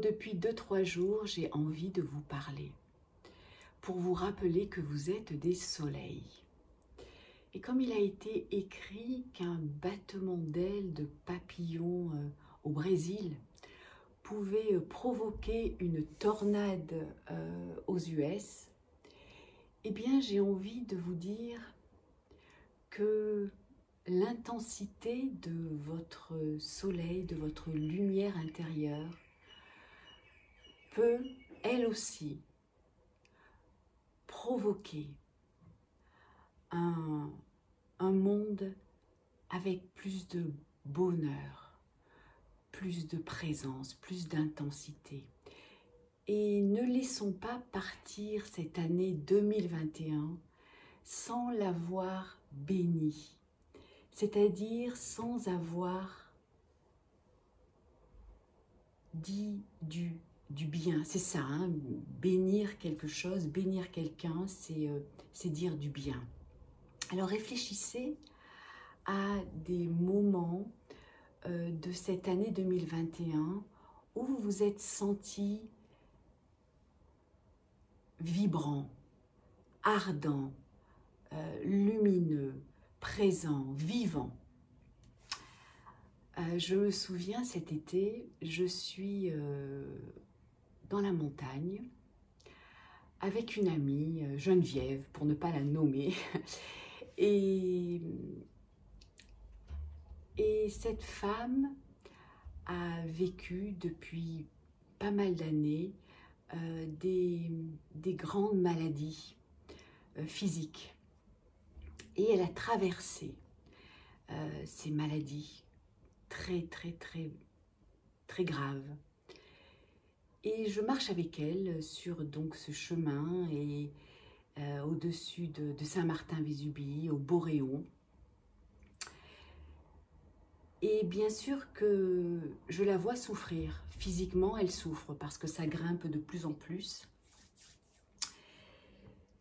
depuis 2-3 jours, j'ai envie de vous parler pour vous rappeler que vous êtes des soleils. Et comme il a été écrit qu'un battement d'ailes de papillon au Brésil pouvait provoquer une tornade aux US, eh bien j'ai envie de vous dire que l'intensité de votre soleil, de votre lumière intérieure peut, elle aussi, provoquer un monde avec plus de bonheur, plus de présence, plus d'intensité. Et ne laissons pas partir cette année 2021 sans l'avoir bénie, c'est-à-dire sans avoir dit du bien. C'est ça, hein, bénir quelque chose, bénir quelqu'un, c'est dire du bien. Alors réfléchissez à des moments de cette année 2021 où vous vous êtes senti vibrant, ardent, lumineux, présent, vivant. Je me souviens cet été, je suis dans la montagne avec une amie, Geneviève, pour ne pas la nommer, et cette femme a vécu depuis pas mal d'années des grandes maladies physiques. Et elle a traversé ces maladies très graves. Et je marche avec elle sur donc ce chemin et au-dessus de Saint-Martin-Vésubie, au Boréon. Et bien sûr que je la vois souffrir. Physiquement, elle souffre parce que ça grimpe de plus en plus.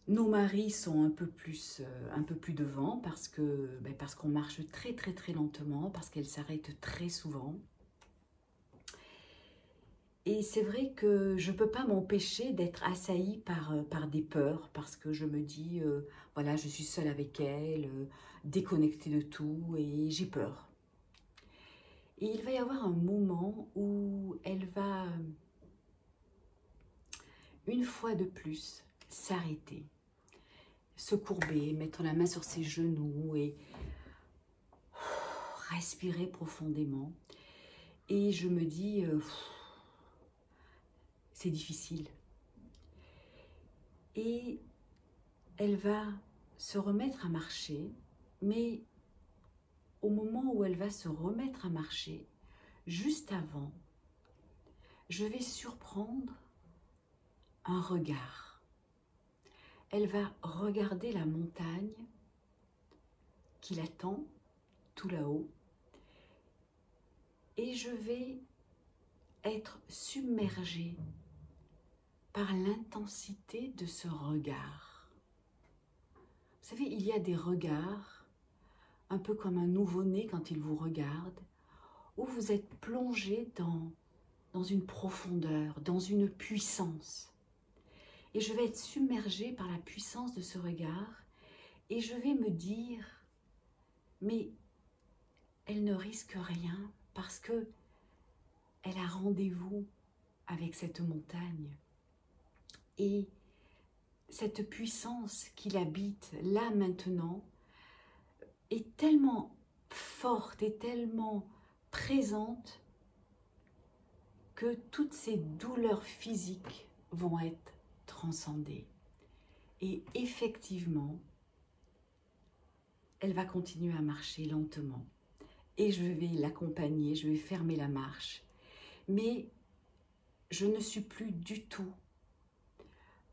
Nos maris sont un peu plus devant parce qu'on marche très lentement, parce qu'elle s'arrête très souvent. Et c'est vrai que je ne peux pas m'empêcher d'être assaillie par des peurs, parce que je me dis, voilà, je suis seule avec elle, déconnectée de tout, et j'ai peur. Et il va y avoir un moment où elle va, une fois de plus, s'arrêter, se courber, mettre la main sur ses genoux et respirer profondément. Et je me dis, c'est difficile. Et elle va se remettre à marcher, mais au moment où elle va se remettre à marcher, juste avant, je vais surprendre un regard. Elle va regarder la montagne qui l'attend tout là-haut et je vais être submergée par l'intensité de ce regard. Vous savez, il y a des regards, un peu comme un nouveau-né quand il vous regarde, où vous êtes plongé dans une profondeur, dans une puissance. Et je vais être submergée par la puissance de ce regard et je vais me dire, mais elle ne risque rien parce que elle a rendez-vous avec cette montagne. Et cette puissance qui l'habite là maintenant est tellement forte et tellement présente que toutes ces douleurs physiques vont être transcendée. Et effectivement, elle va continuer à marcher lentement. Et je vais l'accompagner, je vais fermer la marche. Mais je ne suis plus du tout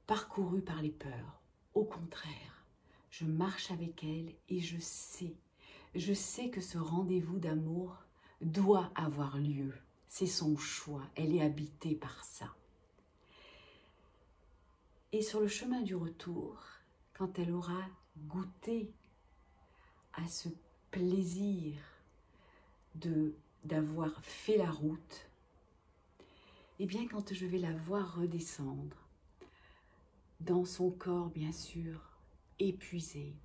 parcourue par les peurs. Au contraire, je marche avec elle et je sais que ce rendez-vous d'amour doit avoir lieu. C'est son choix, elle est habitée par ça. Et sur le chemin du retour, quand elle aura goûté à ce plaisir d'avoir fait la route, eh bien quand je vais la voir redescendre, dans son corps bien sûr, épuisé,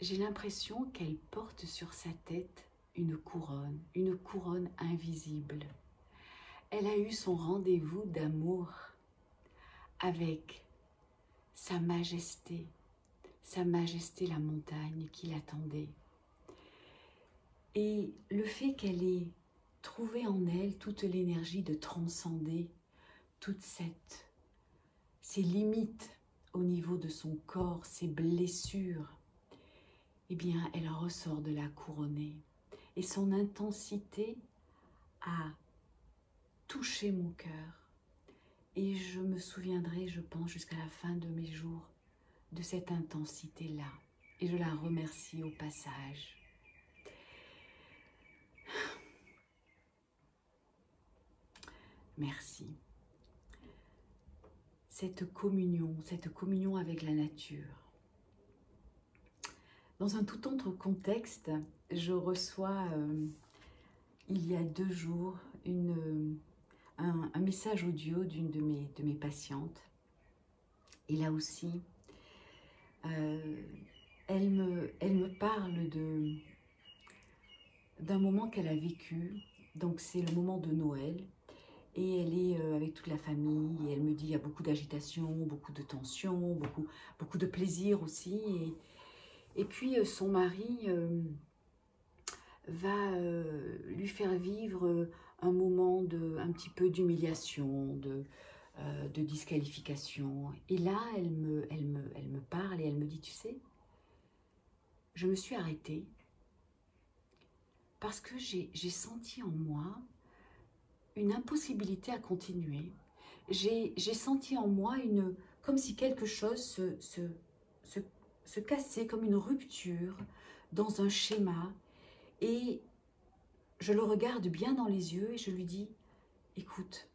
j'ai l'impression qu'elle porte sur sa tête une couronne invisible. Elle a eu son rendez-vous d'amour avec sa majesté la montagne qui l'attendait. Et le fait qu'elle ait trouvé en elle toute l'énergie de transcender toutes ces limites au niveau de son corps, ses blessures, eh bien, elle ressort de la couronnée. Et son intensité a touché mon cœur. Et je me souviendrai, je pense, jusqu'à la fin de mes jours, de cette intensité-là. Et je la remercie au passage. Merci. Cette communion avec la nature. Dans un tout autre contexte, je reçois, il y a 2 jours, un message audio d'une de mes patientes. Et là aussi, elle me parle d'un moment qu'elle a vécu. Donc c'est le moment de Noël. Et elle est avec toute la famille. Et elle me dit, il y a beaucoup d'agitation, beaucoup de tension, beaucoup de plaisir aussi. Et puis son mari va lui faire vivre un moment un petit peu d'humiliation, de disqualification. Et là, elle me parle et elle me dit, tu sais, je me suis arrêtée parce que j'ai senti en moi une impossibilité à continuer. J'ai senti en moi comme si quelque chose se cassait, comme une rupture dans un schéma. Et je le regarde bien dans les yeux et je lui dis, écoute,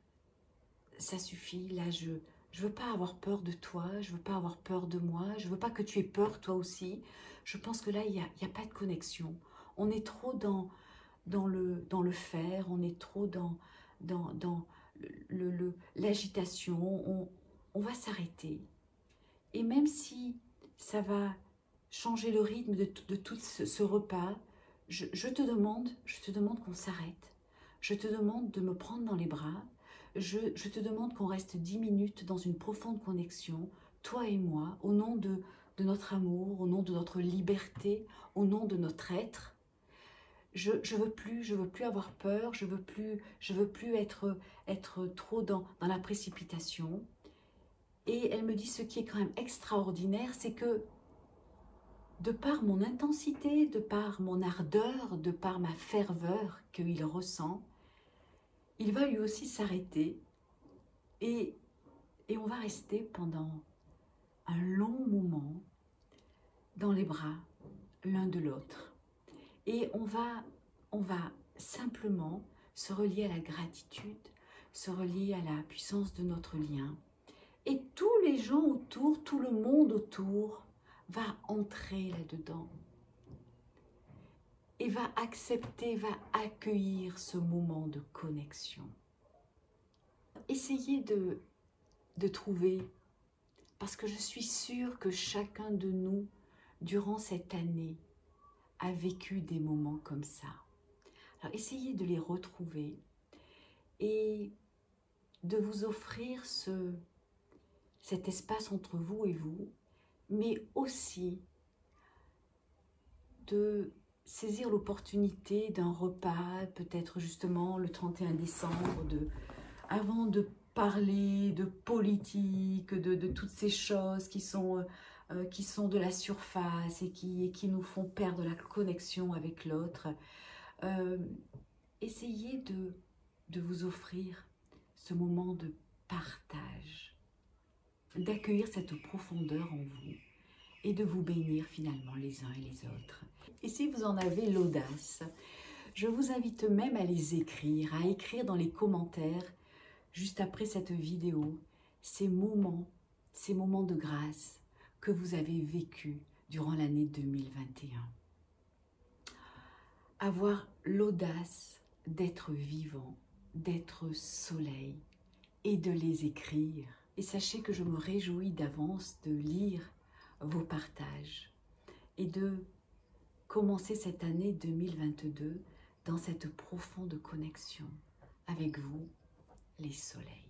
ça suffit, là je veux pas avoir peur de toi, je veux pas avoir peur de moi, je veux pas que tu aies peur toi aussi. Je pense que là, il y a pas de connexion. On est trop dans le faire, on est trop dans l'agitation, on va s'arrêter. Et même si ça va changer le rythme de tout ce repas, je te demande qu'on s'arrête. Je te demande de me prendre dans les bras. Je te demande qu'on reste 10 minutes dans une profonde connexion, toi et moi, au nom de notre amour, au nom de notre liberté, au nom de notre être. Je veux plus avoir peur, je veux plus être trop dans la précipitation. Et elle me dit ce qui est quand même extraordinaire, c'est que de par mon intensité, de par mon ardeur, de par ma ferveur qu'il ressent, il va lui aussi s'arrêter et on va rester pendant un long moment dans les bras l'un de l'autre. Et on va simplement se relier à la gratitude, se relier à la puissance de notre lien. Et tous les gens autour, tout le monde autour va entrer là-dedans et va accepter, va accueillir ce moment de connexion. Essayez de trouver, parce que je suis sûre que chacun de nous, durant cette année, a vécu des moments comme ça. Alors essayez de les retrouver et de vous offrir cet espace entre vous et vous, mais aussi de saisir l'opportunité d'un repas, peut-être justement le 31 décembre, avant de parler de politique, de toutes ces choses qui sont de la surface et qui nous font perdre la connexion avec l'autre. Essayez de vous offrir ce moment de partage, d'accueillir cette profondeur en vous et de vous bénir finalement les uns et les autres. Et si vous en avez l'audace, je vous invite même à les écrire, à écrire dans les commentaires, juste après cette vidéo, ces moments de grâce que vous avez vécus durant l'année 2021. Avoir l'audace d'être vivant, d'être soleil et de les écrire. Et sachez que je me réjouis d'avance de lire vos partages et de commencer cette année 2022 dans cette profonde connexion avec vous, les soleils.